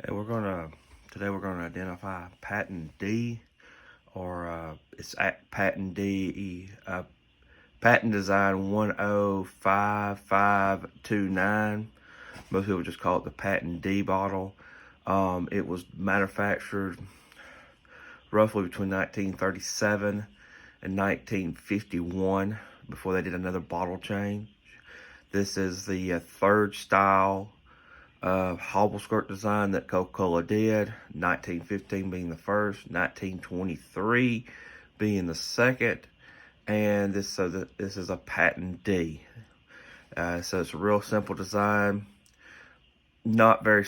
Hey, today we're gonna identify patent D, or it's at patent D, patent design 105529. Most people just call it the patent D bottle. It was manufactured roughly between 1937 and 1951 before they did another bottle change. This is the third style hobble skirt design that Coca Cola did, 1915 being the first, 1923 being the second, and this is a patent D. So it's a real simple design. Not very,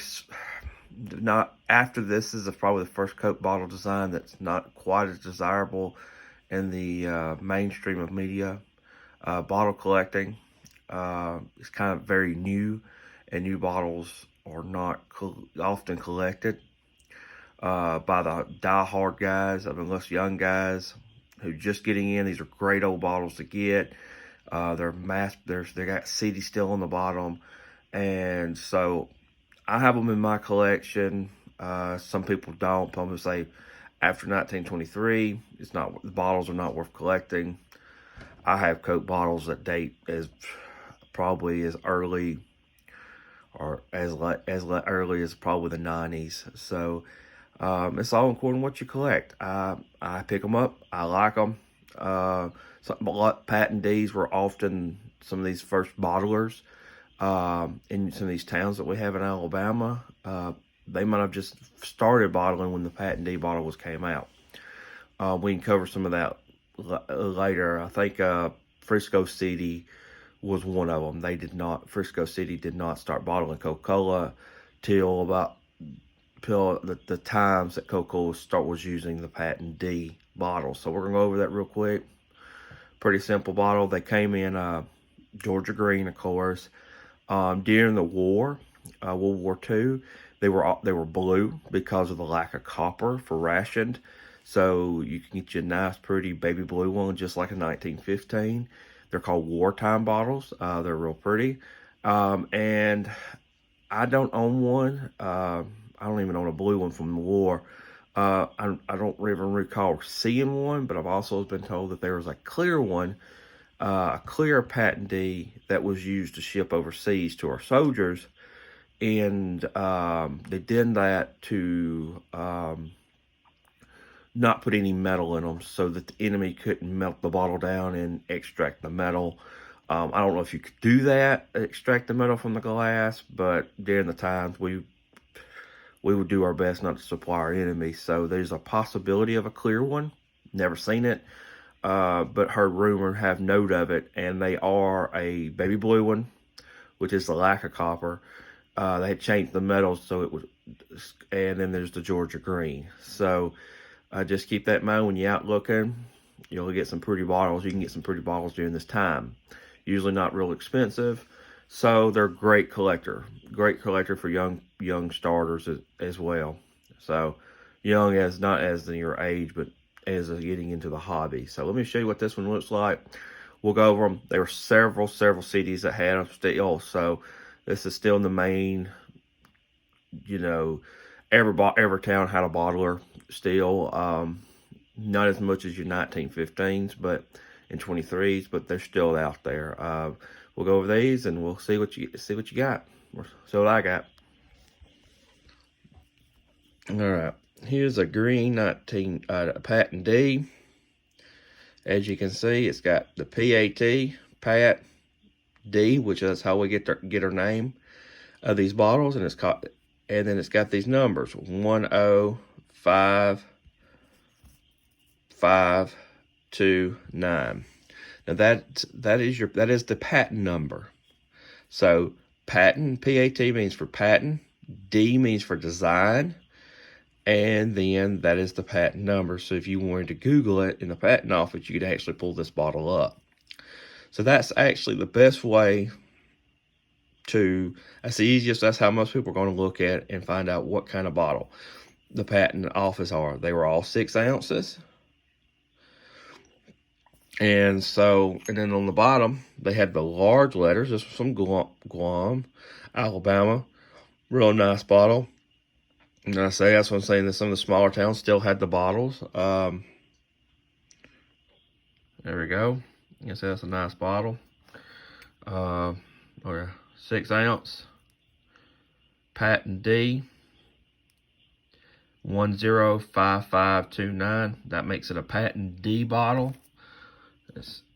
not after this is probably the first Coke bottle design that's not quite as desirable in the mainstream of media. Bottle collecting is kind of very new, and new bottles are not often collected by the die-hard guys. I mean, us young guys who just getting in. These are great old bottles to get. They got CD still on the bottom, and so I have them in my collection. Some people don't. Some people say after 1923, the bottles are not worth collecting. I have Coke bottles that date as probably as early or as early as probably the 90s. So it's all according to what you collect. I pick them up. I like them. Something like patent D's were often some of these first bottlers in some of these towns that we have in Alabama. They might have just started bottling when the patent D bottle came out. We can cover some of that later. I think Frisco City was one of them. Frisco City did not start bottling Coca Cola till the times that Coca Cola was using the patent D bottle. So we're gonna go over that real quick. Pretty simple bottle. They came in Georgia green, of course. During the war, World War II, they were blue because of the lack of copper for rationed. So you can get you a nice, pretty baby blue one, just like a 1915. They're called wartime bottles. They're real pretty. And I don't own one. I don't even own a blue one from the war. I don't even recall seeing one, but I've also been told that there was a clear one, a clear patent D that was used to ship overseas to our soldiers. And they did that to not put any metal in them so that the enemy couldn't melt the bottle down and extract the metal. I don't know if you could do that, extract the metal from the glass, but during the times we would do our best not to supply our enemies. So there's a possibility of a clear one. Never seen it, but heard rumor, have note of it, and they are a baby blue one, which is the lack of copper. They had changed the metals so it was, and then there's the Georgia green. So just keep that in mind when you're out looking. You'll get some pretty bottles. You can get some pretty bottles during this time. Usually not real expensive. So they're great collector for young starters as well. So young as not as in your age, but as getting into the hobby. So let me show you what this one looks like. We'll go over them. There were several cities that had them still. So this is still in the main, every town had a bottler still. Not as much as your 1915s, but in 23s, but they're still out there. We'll go over these and we'll see what you got. So what I got. All right, here's a green patent D. As you can see, it's got the Pat D, which is how we get our name of these bottles, and then it's got these numbers 105529. Now that is the patent number. So patent, PAT means for patent, D means for design, and then that is the patent number. So if you wanted to Google it in the patent office, you could actually pull this bottle up. So that's actually the best way that's the easiest. That's how most people are going to look at and find out what kind of bottle the patent office are. They were all 6 ounces. And then on the bottom, they had the large letters. This was from Guam, Alabama. Real nice bottle. And I say, that's what I'm saying, that some of the smaller towns still had the bottles. There we go. You can see that's a nice bottle. Or 6 ounce. Patent D. 105529. That makes it a patent D bottle.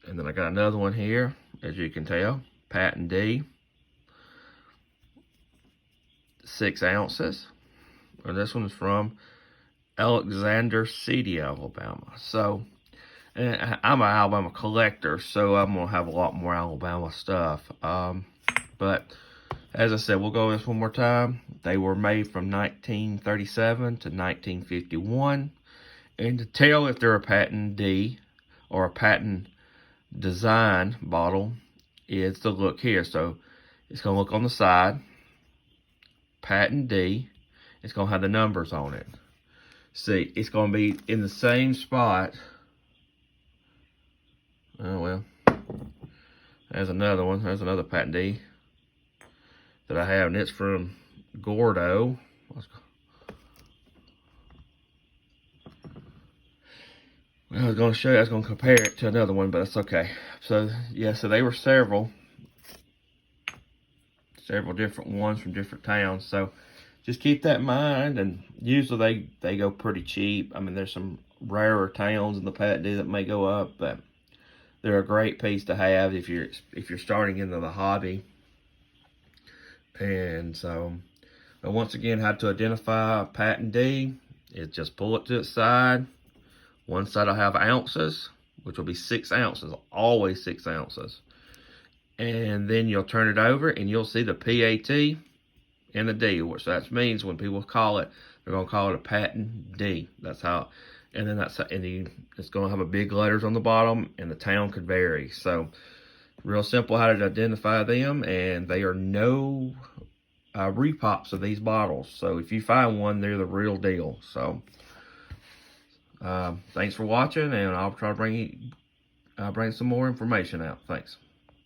And then I got another one here, as you can tell. Patent D. 6 ounces. And this one's from Alexander City, Alabama. So, and I'm an Alabama collector, so I'm going to have a lot more Alabama stuff. But as I said, we'll go over this one more time. They were made from 1937 to 1951. And to tell if they're a patent D or a patent design bottle is to look here. So it's going to look on the side. Patent D. It's going to have the numbers on it. See, it's going to be in the same spot. Oh, well. There's another one. There's another patent D that I have, and it's from Gordo. I was going to show you, I was going to compare it to another one, but that's okay. So, yeah, so they were several different ones from different towns. So, just keep that in mind, and usually they go pretty cheap. I mean, there's some rarer towns in the patent D that may go up, but they're a great piece to have if you're starting into the hobby. And so, once again, how to identify a patent D is just pull it to its side. One side will have ounces, which will be 6 ounces, always 6 ounces. And then you'll turn it over and you'll see the PAT and the D, which that means when people call it, they're going to call it a patent D. That's how, and then it's going to have a big letters on the bottom, and the town could vary. So, real simple how to identify them, and they are no repops of these bottles. So, if you find one, they're the real deal. So, thanks for watching, and I'll try to bring some more information out. Thanks.